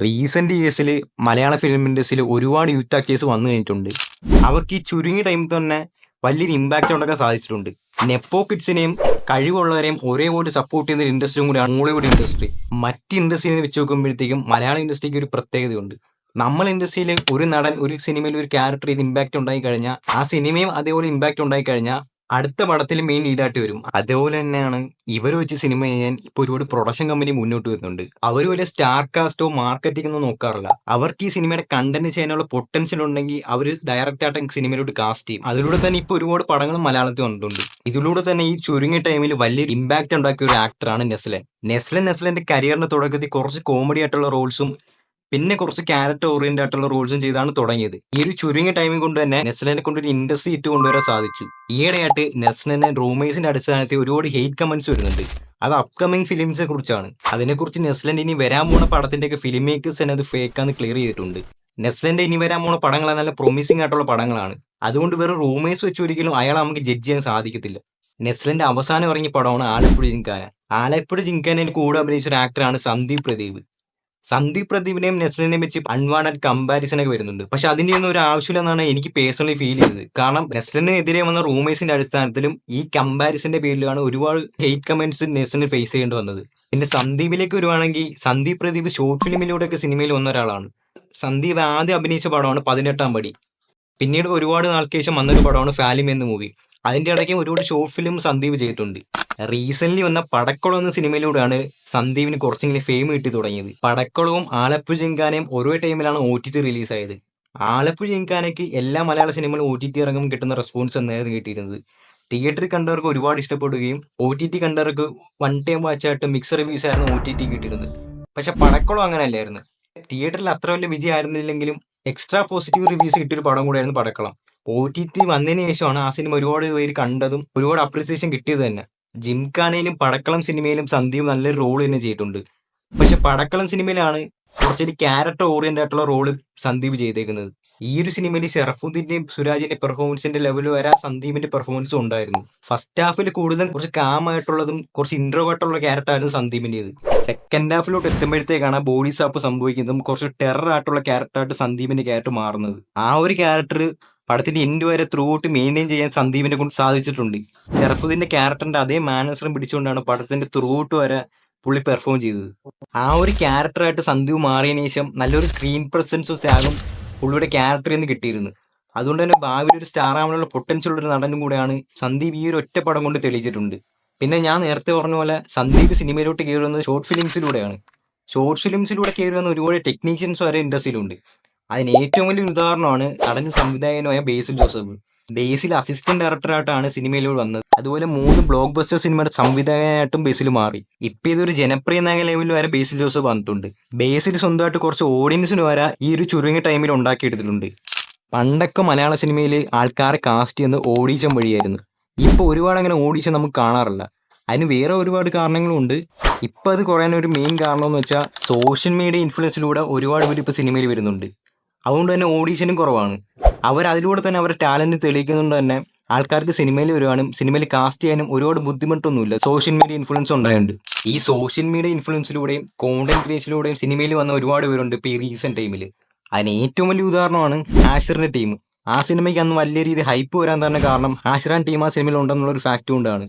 Recent ഇയേഴ്സിൽ മലയാള film ഇൻഡസ്ട്രിയിൽ ഒരുപാട് youth actors വന്നു കഴിഞ്ഞിട്ടുണ്ട്. അവർക്ക് ഈ ചുരുങ്ങിയ ടൈമിൽ തന്നെ വലിയൊരു ഇമ്പാക്റ്റ് ഉണ്ടാക്കാൻ സാധിച്ചിട്ടുണ്ട്. നെപ്പോ കിഡ്സിനെയും കഴിവുള്ളവരെയും ഒരേപോലെ സപ്പോർട്ട് ചെയ്യുന്ന ഒരു ഇൻഡസ്ട്രിയും കൂടിയാണ് ഹോളിവുഡ് ഇൻഡസ്ട്രി. മറ്റ് ഇൻഡസ്ട്രിയെ വെച്ച് നോക്കുമ്പോഴത്തേക്കും മലയാള ഇൻഡസ്ട്രിക്ക് ഒരു പ്രത്യേകതയുണ്ട്. നമ്മൾ ഇൻഡസ്ട്രിയിൽ ഒരു നടൻ ഒരു സിനിമയിൽ ഒരു ക്യാരക്ടർ ചെയ്ത് ഇമ്പാക്റ്റ് ഉണ്ടായി കഴിഞ്ഞാൽ ആ സിനിമയും അതേപോലെ ഇമ്പാക്റ്റ് ഉണ്ടായി കഴിഞ്ഞാൽ അടുത്ത പടത്തിൽ മെയിൻ ലീഡായിട്ട് വരും. അതേപോലെ തന്നെയാണ് ഇവർ വെച്ച് സിനിമ ചെയ്യാൻ ഇപ്പോൾ ഒരുപാട് പ്രൊഡക്ഷൻ കമ്പനി മുന്നോട്ട് വരുന്നുണ്ട്. അവർ വലിയ സ്റ്റാർ കാസ്റ്റോ മാർക്കറ്റിംഗ് ഒന്നും നോക്കാറില്ല. അവർക്ക് ഈ സിനിമയുടെ കണ്ടന്റ് ചെയ്യാനുള്ള പൊട്ടൻഷ്യൽ ഉണ്ടെങ്കിൽ അവർ ഡയറക്റ്റ് ആയിട്ട് സിനിമയിലോട്ട് കാസ്റ്റ് ചെയ്യും. അതിലൂടെ തന്നെ ഇപ്പോൾ ഒരുപാട് പടങ്ങൾ മലയാളത്തിൽ വന്നിട്ടുണ്ട്. ഇതിലൂടെ തന്നെ ഈ ചുരുങ്ങിയ ടൈമിൽ വലിയ ഇമ്പാക്റ്റ് ഉണ്ടാക്കിയ ഒരു ആക്ടറാണ് നെസ്ലൻ. നെസ്ലന്റെ കരിയറിന്റെ തുടക്കത്തിൽ കുറച്ച് കോമഡി ആയിട്ടുള്ള റോൾസും പിന്നെ കുറച്ച് ക്യാരക്ടർ ഓറിയന്റഡ് ആയിട്ടുള്ള റോൾസും ചെയ്താണ് തുടങ്ങിയത്. ഈ ഒരു ചുരുങ്ങിയ ടൈമിൽ കൊണ്ട് തന്നെ നെസ്ലനെ കൊണ്ട് ഒരു ഇൻഡസ്ട്രി ഇട്ട് കൊണ്ടുവരാൻ സാധിച്ചു. ഈയിടെയായിട്ട് നെസ്ലനെ റൂമേഴ്സിന്റെ അടിസ്ഥാനത്തിൽ ഒരുപാട് ഹെയ്റ്റ് കമന്റ്സ് വരുന്നുണ്ട്. അത് അപ്കമിങ് ഫിലിംസിനെ കുറിച്ചാണ്. അതിനെക്കുറിച്ച് നെസ്ലന്റെ ഇനി വരാൻ പോണ പടത്തിന്റെ ഒക്കെ ഫിലിം മേക്കേഴ്സ് തന്നെ അത് ഫേക്കാന്ന് ക്ലിയർ ചെയ്തിട്ടുണ്ട്. നെസ്ലന്റെ ഇനി വരാൻ പോണ പടങ്ങൾ നല്ല പ്രൊമിസിംഗ് ആയിട്ടുള്ള പടങ്ങളാണ്. അതുകൊണ്ട് വേറെ റൂമേഴ്സ് വെച്ച് ഒരിക്കലും അയാളെ നമുക്ക് ജഡ്ജ് ചെയ്യാൻ സാധിക്കത്തില്ല. നെസ്ലന്റെ അവസാനം ഇറങ്ങിയ പടമാണ് ആലപ്പുഴ ജിങ്കാന. ആലപ്പുഴ ജിങ്കാനയിൽ കൂടെ അഭിനയിച്ച ഒരു ആക്ടറാണ് സന്ദീപ് പ്രദീപിനെയും നെസ്ലിനെയും വെച്ച് അൺവാണ്ടഡ് കമ്പാരിസൺ ഒക്കെ വരുന്നുണ്ട്. പക്ഷെ അതിന്റെ ഒന്നും ഒരു ആവശ്യമില്ലെന്നാണ് എനിക്ക് പേഴ്സണലി ഫീൽ ചെയ്തത്. കാരണം നെസ്ലിനെതിരെ വന്ന റൂമേഴ്സിന്റെ അടിസ്ഥാനത്തിലും ഈ കമ്പാരിസന്റെ പേരിലാണ് ഒരുപാട് ഹെയ്റ്റ് കമന്റ്സ് നെസ്ലിന് ഫേസ് ചെയ്യേണ്ടി വന്നത്. പിന്നെ സന്ദീപിലേക്ക് വരുവാണെങ്കിൽ സന്ദീപ് പ്രദീപ് ഷോർട്ട് ഫിലിമിലൂടെയൊക്കെ സിനിമയിൽ വന്ന ഒരാളാണ്. സന്ദീപ് ആദ്യം അഭിനയിച്ച പടമാണ് 18-ാം പടി. പിന്നീട് ഒരുപാട് നാൾക്ക് ശേഷം വന്നൊരു പടമാണ് ഫാലിം എന്ന മൂവി. അതിന്റെ ഇടയ്ക്ക് ഒരുപാട് ഷോർട്ട് ഫിലിം സന്ദീപ് ചെയ്തിട്ടുണ്ട്. റീസെന്റ് വന്ന പടക്കുളം എന്ന സിനിമയിലൂടെയാണ് സന്ദീപിന് കുറച്ചെങ്കിലും ഫെയിം കിട്ടി തുടങ്ങിയത്. പടക്കുളവും ആലപ്പുഴ ജിങ്കാനയും ഒരേ ടൈമിലാണ് OTT റിലീസായത്. ആലപ്പുഴ ജിങ്കാനയ്ക്ക് എല്ലാ മലയാള സിനിമകളും OTT ഇറങ്ങും കിട്ടുന്ന റെസ്പോൺസ് എന്നായിരുന്നു കിട്ടിയിരുന്നത്. തിയേറ്ററിൽ കണ്ടവർക്ക് ഒരുപാട് ഇഷ്ടപ്പെടുകയും OTT കണ്ടവർക്ക് വൺ ടൈം വാച്ചായിട്ട് മിക്സ് റിവ്യൂസ് ആയിരുന്നു OTT കിട്ടിയിരുന്നത്. പക്ഷെ പടക്കുളം അങ്ങനെയല്ലായിരുന്നു. തിയേറ്ററിൽ അത്ര വലിയ വിജയം ആയിരുന്നില്ലെങ്കിലും എക്സ്ട്രാ പോസിറ്റീവ് റിവ്യൂസ് കിട്ടിയൊരു പടം കൂടെയായിരുന്നു പടക്കളം. OTT വന്നതിന് ശേഷമാണ് ആ സിനിമ ഒരുപാട് പേര് കണ്ടതും ഒരുപാട് അപ്രിസിയേഷൻ കിട്ടിയത് തന്നെ. ജിംഖാനയിലും പടക്കളം സിനിമയിലും സന്ദീപ് നല്ലൊരു റോൾ തന്നെ ചെയ്തിട്ടുണ്ട്. പക്ഷെ പടക്കളം സിനിമയിലാണ് കുറച്ചൊരു ക്യാരക്ടർ ഓറിയന്റഡ് ആയിട്ടുള്ള റോള് സന്ദീപ് ചെയ്തേക്കുന്നത്. ഈ ഒരു സിനിമയിൽ ഷറഫുദ്ദീന്റെയും സുരാജിന്റെ പെർഫോമൻസിന്റെ ലെവൽ വരെ സന്ദീപിന്റെ പെർഫോമൻസും ഉണ്ടായിരുന്നു. ഫസ്റ്റ് ഹാഫിൽ കൂടുതലും കുറച്ച് കാമായിട്ടുള്ളതും കുറച്ച് ഇൻട്രോവേർട്ടുള്ള ക്യാരക്ടർ ആയിരുന്നു സന്ദീപിന്റേത്. സെക്കൻഡ് ഹാഫിലോട്ട് എത്തുമ്പോഴത്തേക്കാണ് ബോഡി സാപ്പ് സംഭവിക്കുന്നതും കുറച്ച് ടെറർ ആയിട്ടുള്ള ക്യാരക്ടറായിട്ട് സന്ദീപിന്റെ ക്യാരക്ടർ മാറുന്നത്. ആ ഒരു ക്യാരക്ടർ പടത്തിന്റെ എൻഡ് വരെ ത്രൂ ഔട്ട് മെയിൻറ്റെയിൻ ചെയ്യാൻ സന്ദീപിനെ കൊണ്ട് സാധിച്ചിട്ടുണ്ട്. ഷറഫുദ്ദീന്റെ ക്യാരക്ടറിന്റെ അതേ മാനസറും പിടിച്ചുകൊണ്ടാണ് പടത്തിന്റെ ത്രൂ ഔട്ട് വരെ പുള്ളി പെർഫോം ചെയ്തത്. ആ ഒരു ക്യാരക്ടറായിട്ട് സന്ദീപ് മാറിയതിനു ശേഷം നല്ലൊരു സ്ക്രീൻ പ്രസൻസും സ്റ്റാഗും പുള്ളിയുടെ ക്യാരക്ടറിൽ നിന്ന് കിട്ടിയിരുന്നു. അതുകൊണ്ട് തന്നെ ഭാവിയിൽ ഒരു സ്റ്റാർ ആവാനുള്ള പൊട്ടൻഷ്യൽ ഉള്ള ഒരു നടനും കൂടെയാണ് സന്ദീപ്. ഈ ഒരു ഒറ്റ പടം കൊണ്ട് തെളിയിച്ചിട്ടുണ്ട്. പിന്നെ ഞാൻ നേരത്തെ പറഞ്ഞ പോലെ സന്ദീപ് സിനിമയിലോട്ട് കയറി വന്നത് ഷോർട്ട് ഫിലിംസിലൂടെയാണ്. ഷോർട്ട് ഫിലിംസിലൂടെ കയറി വന്ന ഒരുപാട് ടെക്നീഷ്യൻസ് വരെ ഇൻഡസ്ട്രിയിലുണ്ട്. അതിന് ഏറ്റവും വലിയ ഉദാഹരണമാണ് നടനും സംവിധായകനുമായ ബേസിൽ ജോസഫ്. ബേസിൽ അസിസ്റ്റന്റ് ഡയറക്ടറായിട്ടാണ് സിനിമയിലൂടെ വന്നത്. അതുപോലെ 3 ബ്ലോക്ക് ബസ്റ്റർ സിനിമയുടെ സംവിധായകനായിട്ടും ബേസിൽ മാറി. ഇപ്പൊ ഇതൊരു ജനപ്രിയ നായക ലെവലിൽ വരെ ബേസിൽ ജോസഫ് വന്നിട്ടുണ്ട്. ബേസിൽ സ്വന്തമായിട്ട് കുറച്ച് ഓഡിയൻസിന് വരെ ഈ ഒരു ചുരുങ്ങിയ ടൈമിൽ ഉണ്ടാക്കിയെടുത്തിട്ടുണ്ട്. പണ്ടൊക്കെ മലയാള സിനിമയിൽ ആൾക്കാരെ കാസ്റ്റ് ചെയ്യുന്നത് ഓഡീഷൻ വഴിയായിരുന്നു. ഇപ്പൊ ഒരുപാട് അങ്ങനെ ഓഡീഷൻ നമുക്ക് കാണാറില്ല. അതിന് വേറെ ഒരുപാട് കാരണങ്ങളും ഉണ്ട്. ഇപ്പം അത് കുറയാനൊരു മെയിൻ കാരണം എന്ന് വെച്ചാൽ സോഷ്യൽ മീഡിയ ഇൻഫ്ലുവൻസിലൂടെ ഒരുപാട് പേര് ഇപ്പോൾ സിനിമയിൽ വരുന്നുണ്ട്. അതുകൊണ്ട് തന്നെ ഓഡീഷനും കുറവാണ്. അതിലൂടെ തന്നെ അവരുടെ ടാലന്റ് തെളിയിക്കുന്നതുകൊണ്ട് തന്നെ ആൾക്കാർക്ക് സിനിമയിൽ വരുവാനും സിനിമയിൽ കാസ്റ്റ് ചെയ്യാനും ഒരുപാട് ബുദ്ധിമുട്ടൊന്നുമില്ല. സോഷ്യൽ മീഡിയ ഇൻഫ്ലുവൻസ് ഉണ്ടായുണ്ട്. ഈ സോഷ്യൽ മീഡിയ ഇൻഫ്ലുവൻസിലൂടെയും കോണ്ടന്റ് ക്രിയേഷനിലൂടെയും സിനിമയിൽ വന്ന ഒരുപാട് പേരുണ്ട് ഇപ്പോൾ ഈ റീസെന്റ് ടൈമിൽ. അതിന് ഏറ്റവും വലിയ ഉദാഹരണമാണ് ഹാഷിറിന്റെ ടീം. ആ സിനിമയ്ക്ക് അന്ന് വലിയ രീതിയിൽ ഹൈപ്പ് വരാൻ തന്നെ കാരണം ഹാഷിറാൻ ടീം ആ സിനിമയിൽ ഉണ്ടെന്നുള്ളൊരു ഫാക്ട് കൊണ്ടാണ്.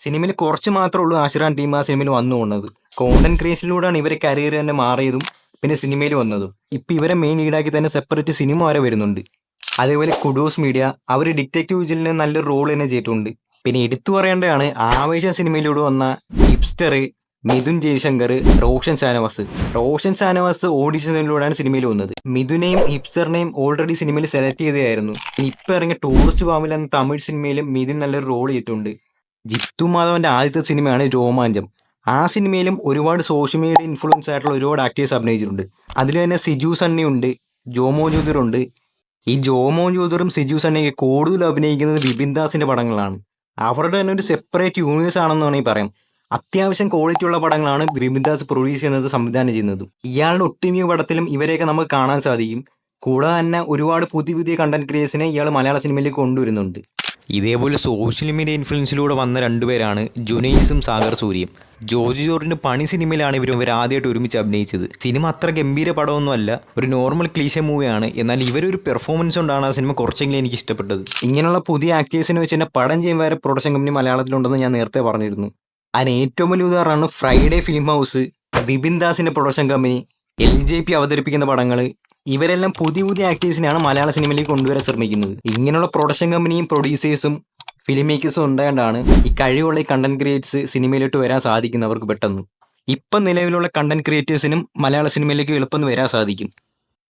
സിനിമയിൽ കുറച്ച് മാത്രമേ ഉള്ളൂ ഹാഷിറാൻ ടീം ആ സിനിമയിൽ വന്നു പോകുന്നത്. കോണ്ടന്റ് ക്രിയേഷനിലൂടെയാണ് ഇവരെ കരിയർ തന്നെ മാറിയതും പിന്നെ സിനിമയിൽ വന്നതും. ഇപ്പം ഇവരെ മെയിൻ ലീഡാക്കി തന്നെ സെപ്പറേറ്റ് സിനിമ വരെ വരുന്നുണ്ട്. അതേപോലെ കുഡോസ് മീഡിയ അവർ ഡിറ്റക്റ്റീവ് വിജിലിന് നല്ലൊരു റോൾ തന്നെ ചെയ്തിട്ടുണ്ട്. പിന്നെ എടുത്തു പറയേണ്ടതാണ് ആവേശ സിനിമയിലൂടെ വന്ന ഹിപ്സ്റ്റർ മിഥുൻ ജയശങ്കർ, റോഷൻ ഷാനവാസ് ഓഡിഷനിലൂടെയാണ് സിനിമയിൽ വന്നത്. മിഥുനെയും ഹിപ്സ്റ്ററിനെയും ഓൾറെഡി സിനിമയിൽ സെലക്ട് ചെയ്തതായിരുന്നു. ഇപ്പം ഇറങ്ങിയ ടൂറിസ്റ്റ് ഫാമിലി എന്ന തമിഴ് സിനിമയിലും മിഥുൻ നല്ലൊരു റോൾ ചെയ്തിട്ടുണ്ട്. ജിത്തു മാധവന്റെ ആദ്യത്തെ സിനിമയാണ് രോമാഞ്ചം. ആ സിനിമയിലും ഒരുപാട് സോഷ്യൽ മീഡിയ ഇൻഫ്ലുവൻസ് ആയിട്ടുള്ള ഒരുപാട് ആക്ടേഴ്സ് അഭിനയിച്ചിട്ടുണ്ട്. അതിൽ തന്നെ സിജു സണ്ണി ഉണ്ട്, ജോമോ ജൂതർ ഉണ്ട്. ഈ ജോമോ ജൂതറും സിജു സണ്ണിയൊക്കെ കൂടുതൽ അഭിനയിക്കുന്നത് വിപിൻ ദാസിന്റെ പടങ്ങളാണ്. അവരുടെ തന്നെ ഒരു സെപ്പറേറ്റ് യൂണിവേഴ്സ് ആണെന്ന് വേണമെങ്കിൽ പറയാം. അത്യാവശ്യം ക്വാളിറ്റി ഉള്ള പടങ്ങളാണ് വിപിൻ ദാസ് പ്രൊഡ്യൂസ് ചെയ്യുന്നത്, സംവിധാനം ചെയ്യുന്നതും. ഇയാളുടെ ഒട്ടുമിക്ക പടത്തിലും ഇവരെയൊക്കെ നമുക്ക് കാണാൻ സാധിക്കും. കൂടാതെ തന്നെ ഒരുപാട് പുതിയ കണ്ടന്റ് ക്രിയേഷനെ ഇയാൾ മലയാള സിനിമയിലേക്ക് കൊണ്ടുവരുന്നുണ്ട്. ഇതേപോലെ സോഷ്യൽ മീഡിയ ഇൻഫ്ലുവൻസിലൂടെ വന്ന രണ്ടുപേരാണ് ജുനൈസും സാഗർ സൂര്യയും. ജോർജ് ജോർജിൻ്റെ പണി സിനിമയിലാണ് ഇവർ ആദ്യമായിട്ട് ഒരുമിച്ച് അഭിനയിച്ചത്. സിനിമ അത്ര ഗംഭീര പടമൊന്നുമല്ല, ഒരു നോർമൽ ക്ലീശ മൂവിയാണ്. എന്നാൽ ഇവരൊരു പെർഫോമൻസ് കൊണ്ടാണ് ആ സിനിമ കുറച്ചെങ്കിലും എനിക്ക് ഇഷ്ടപ്പെട്ടത്. ഇങ്ങനെയുള്ള പുതിയ ആക്ടേഴ്സിനെ വെച്ച് തന്നെ പടം ചെയ്യാൻ വരെ പ്രൊഡക്ഷൻ കമ്പനി മലയാളത്തിലുണ്ടെന്ന് ഞാൻ നേരത്തെ പറഞ്ഞിരുന്നു. അതിന് ഏറ്റവും വലിയ ഉദാഹരണമാണ് ഫ്രൈഡേ ഫിലിം ഹൗസ്, വിപിൻ ദാസിൻ്റെ പ്രൊഡക്ഷൻ കമ്പനി, LJP അവതരിപ്പിക്കുന്ന പടങ്ങൾ. ഇവരെല്ലാം പുതിയ പുതിയ ആക്ടേഴ്സിനെയാണ് മലയാള സിനിമയിലേക്ക് കൊണ്ടുവരാൻ ശ്രമിക്കുന്നത്. ഇങ്ങനെയുള്ള പ്രൊഡക്ഷൻ കമ്പനിയും പ്രൊഡ്യൂസേഴ്സും ഫിലിം മേക്കേഴ്സും ഉണ്ടായതുകൊണ്ടാണ് ഈ കഴിവുള്ള ഈ കണ്ടന്റ് ക്രിയേറ്റേഴ്സ് സിനിമയിലോട്ട് വരാൻ സാധിക്കുന്നവർക്ക് പെട്ടെന്ന്. ഇപ്പം നിലവിലുള്ള കണ്ടന്റ് ക്രിയേറ്റേഴ്സിനും മലയാള സിനിമയിലേക്ക് എളുപ്പം വരാൻ സാധിക്കും.